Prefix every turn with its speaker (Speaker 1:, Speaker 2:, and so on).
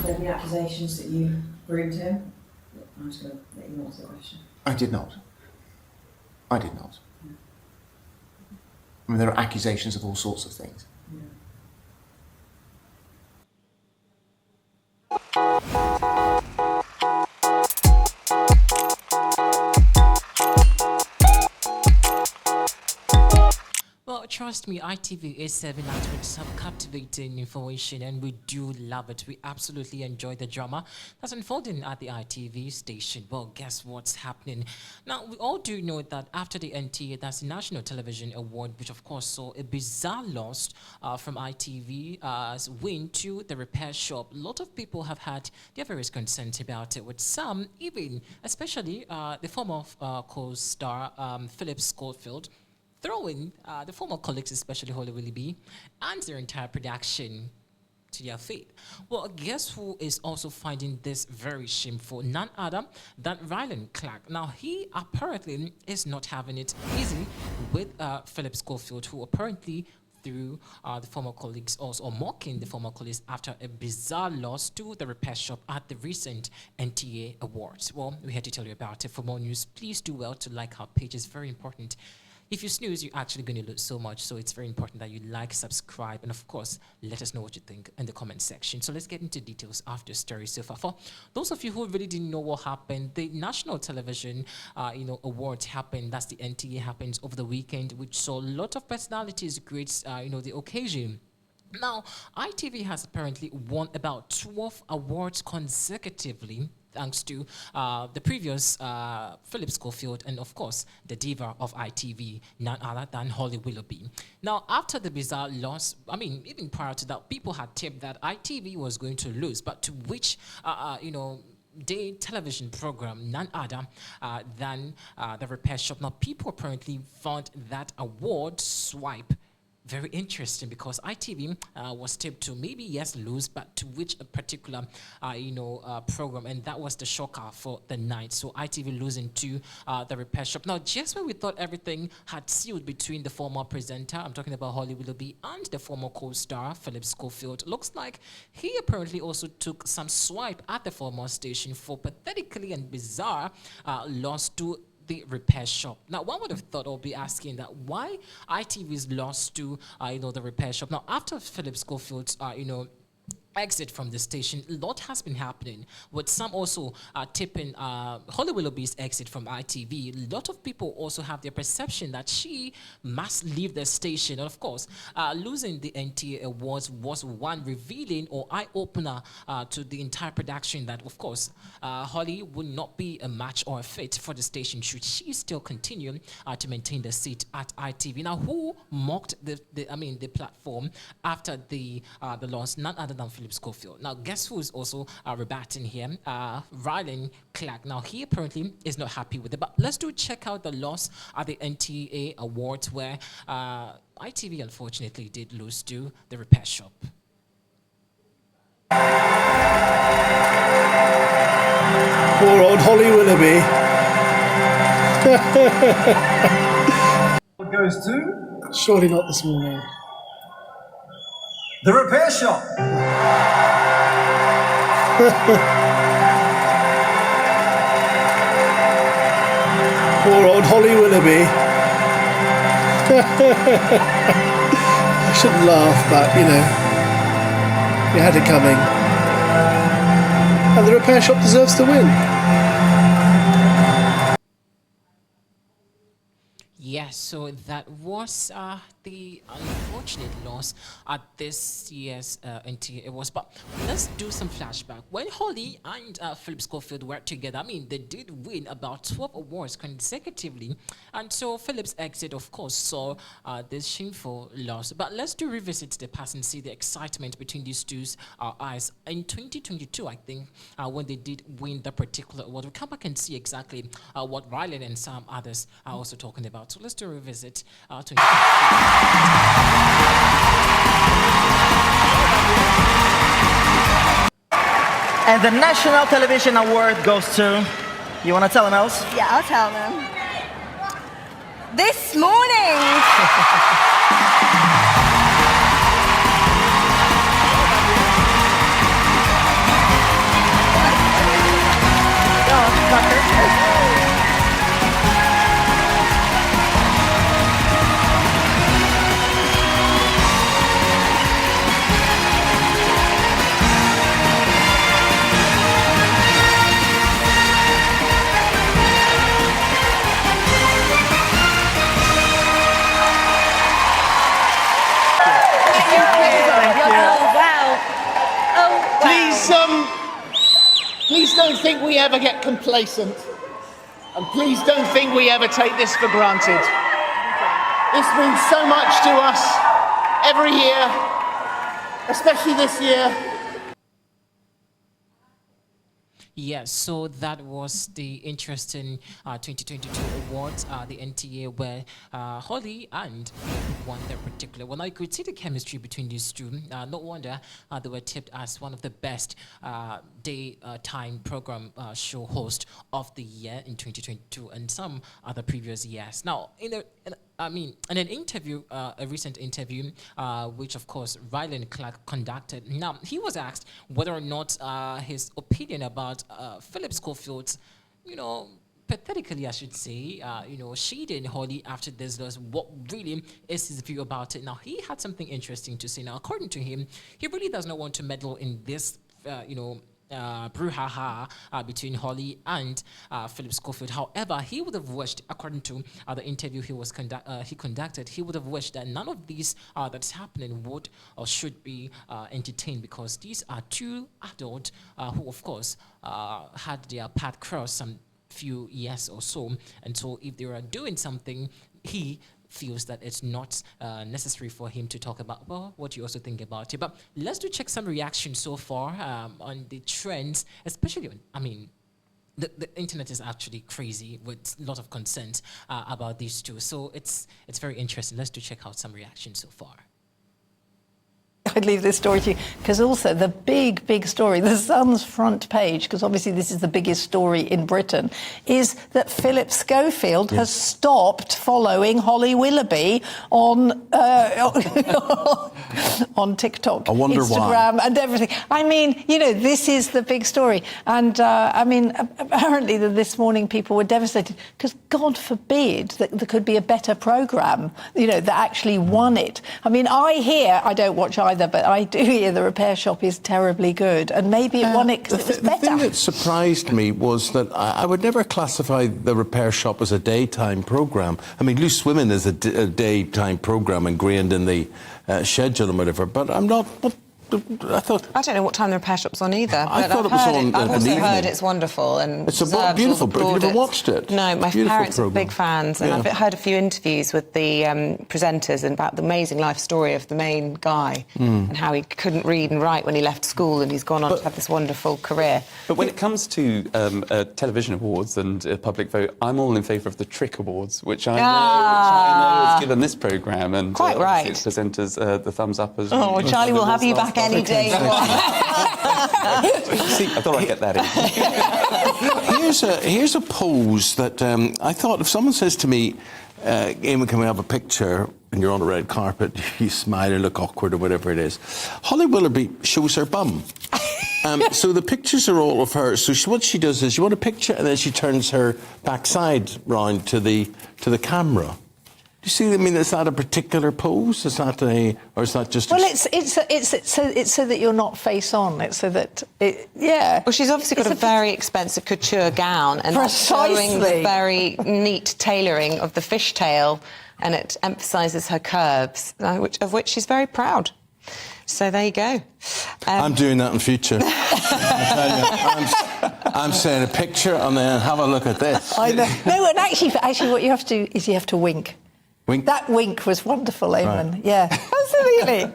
Speaker 1: there be accusations that you groomed him? I'm just going to let you answer the question.
Speaker 2: I did not. I did not. I mean, there are accusations of all sorts of things.
Speaker 3: Well, trust me, ITV is serving us with some captivating information, and we do love it. We absolutely enjoy the drama that's unfolding at the ITV station. Well, guess what's happening? Now, we all do know that after the NTA, that's the National Television Award, which of course saw a bizarre loss from ITV's win to the repair shop. A lot of people have had their various concerns about it, with some even, especially the former co-star Philip Schofield, throwing the former colleagues, especially Willoughby and their entire production, to their fate. Well, guess who is also finding this very shameful? None other than Rylan Clark. Now, he apparently is not having it easy with Philip Schofield, who apparently through the former colleagues also, or mocking the former colleagues after a bizarre loss to the repair shop at the recent NTA Awards. Well, we're here to tell you about it. For more news, please do well to like our page. It's very important. If you snooze, you're actually going to lose so much. So it's very important that you like, subscribe, and of course, let us know what you think in the comment section. So let's get into details after the story so far. For those of you who really didn't know what happened, the National Television, Awards happened. That's the NTA happens over the weekend, which saw a lot of personalities grace, the occasion. Now, ITV has apparently won about 12 awards consecutively, thanks to the previous Philip Schofield and, of course, the diva of ITV, none other than Willoughby. Now, after the bizarre loss, I mean, even prior to that, people had tipped that ITV was going to lose, but to which, day television program, none other than the repair shop. Now, people apparently found that award swipe very interesting, because ITV was tipped to maybe yes lose, but to which a particular program, and that was the shocker for the night. So ITV losing to the repair shop. Now, just when we thought everything had sealed between the former presenter, I'm talking about Willoughby, and the former co-star Philip Schofield, looks like he apparently also took some swipe at the former station for pathetically and bizarre loss to the repair shop. Now, one would have thought or be asking that why ITV's lost to the repair shop. Now, after Philip Schofield's exit from the station, a lot has been happening, with some also tipping Willoughby's exit from ITV. A lot of people also have their perception that she must leave the station. And of course, losing the NTA Awards was one revealing or eye-opener to the entire production that, of course, Holly would not be a match or a fit for the station should she still continue to maintain the seat at ITV. Now, who mocked the platform after the loss? None other than Philip Schofield. Now, guess who's also rebatting here? Rylan Clark. Now, he apparently is not happy with it. But let's check out the loss at the NTA Awards, where ITV unfortunately did lose to the repair shop.
Speaker 4: Poor old Willoughby.
Speaker 5: What goes to?
Speaker 4: Surely not this morning.
Speaker 5: The repair shop.
Speaker 4: Poor old Willoughby. I shouldn't laugh, but you had it coming. And the repair shop deserves to win.
Speaker 3: Yes, so that was the unfortunate loss at this year's NTA Awards. But let's do some flashback. When Holly and Philip Schofield were together, I mean, they did win about 12 awards consecutively. And so Philip's exit, of course, saw this shameful loss. But let's revisit the past and see the excitement between these two eyes. In 2022, I think, when they did win the particular award, we'll come back and see exactly what Rylan and some others are also talking about. So let's revisit 2022.
Speaker 6: And the National Television Award goes to, you want to tell them, Els?
Speaker 7: Yeah, I'll tell them. This morning.
Speaker 4: think we ever get complacent. And please don't think we ever take this for granted. This means so much to us every year, especially this year.
Speaker 3: Yes, so that was the interesting 2022 awards, the NTA, where Holly and won that particular one. I could see the chemistry between these two. No wonder they were tipped as one of the best daytime program show host of the year in 2022 and some other previous years. Now, in an interview, a recent interview, which of course Rylan Clark conducted. Now, he was asked whether or not his opinion about Philip Schofield's, pathetically, I should say, shading Holly after this loss. What really is his view about it? Now, he had something interesting to say. Now, according to him, he really does not want to meddle in this, brouhaha between Holly and Philip Schofield. However, he would have wished, according to the interview he conducted, he would have wished that none of these that's happening would or should be entertained, because these are two adults who, of course, had their path crossed some few years or so, and so if they are doing something, he feels that it's not necessary for him to talk about, well, what you also think about it. But let's check some reactions so far on the trends, especially on, the internet is actually crazy with a lot of concerns about these two. So it's very interesting. Let's check out some reactions so far.
Speaker 7: I'd leave this story to you, because also the big story, the Sun's front page, because obviously this is the biggest story in Britain, is that Philip Schofield has stopped following Holly Willoughby on on TikTok, Instagram, and everything. This is the big story. And apparently this morning people were devastated, because God forbid that there could be a better programme, that actually won it. I don't watch either, but I do hear The Repair Shop is terribly good, and maybe it won it because it was better.
Speaker 8: The thing that surprised me was that I would never classify The Repair Shop as a daytime programme. Loose Women is a daytime programme ingrained in the schedule and whatever, but I'm not... I don't know what time The Repair Shop's on either.
Speaker 9: I thought it was on. I've also heard it's wonderful and
Speaker 8: it's a beautiful. Have you ever watched it?
Speaker 9: No, my parents are big fans, and I've heard a few interviews with the presenters and about the amazing life story of the main guy and how he couldn't read and write when he left school, and he's gone on to have this wonderful career.
Speaker 10: But when it comes to television awards and public vote, I'm all in favour of the Trick Awards, which I know is given this programme, and
Speaker 9: quite right.
Speaker 10: Its presenters the thumbs up as
Speaker 9: well. Oh, Charlie will have you back any day.
Speaker 10: See, I thought I'd get that
Speaker 8: in. Here's a pose that I thought, if someone says to me, Eamon, can we have a picture, and you're on a red carpet, you smile and look awkward or whatever it is. Holly Willoughby shows her bum. So the pictures are all of her. So what she does is, you want a picture, and then she turns her backside round to the camera. Do you see? Is that a particular pose? Is that or is that just?
Speaker 7: Well, it's so that you're not face on. It's so that
Speaker 9: Well, she's obviously got a very expensive couture gown, and that's showing the very neat tailoring of the fishtail, and it emphasises her curves, of which she's very proud. So there you go.
Speaker 8: I'm doing that in future. I'm saying a picture and then have a look at this.
Speaker 7: I know. No, and actually, what you have to do is you have to wink.
Speaker 8: Wink?
Speaker 7: That wink was wonderful, Eamon. Right. Yeah, absolutely.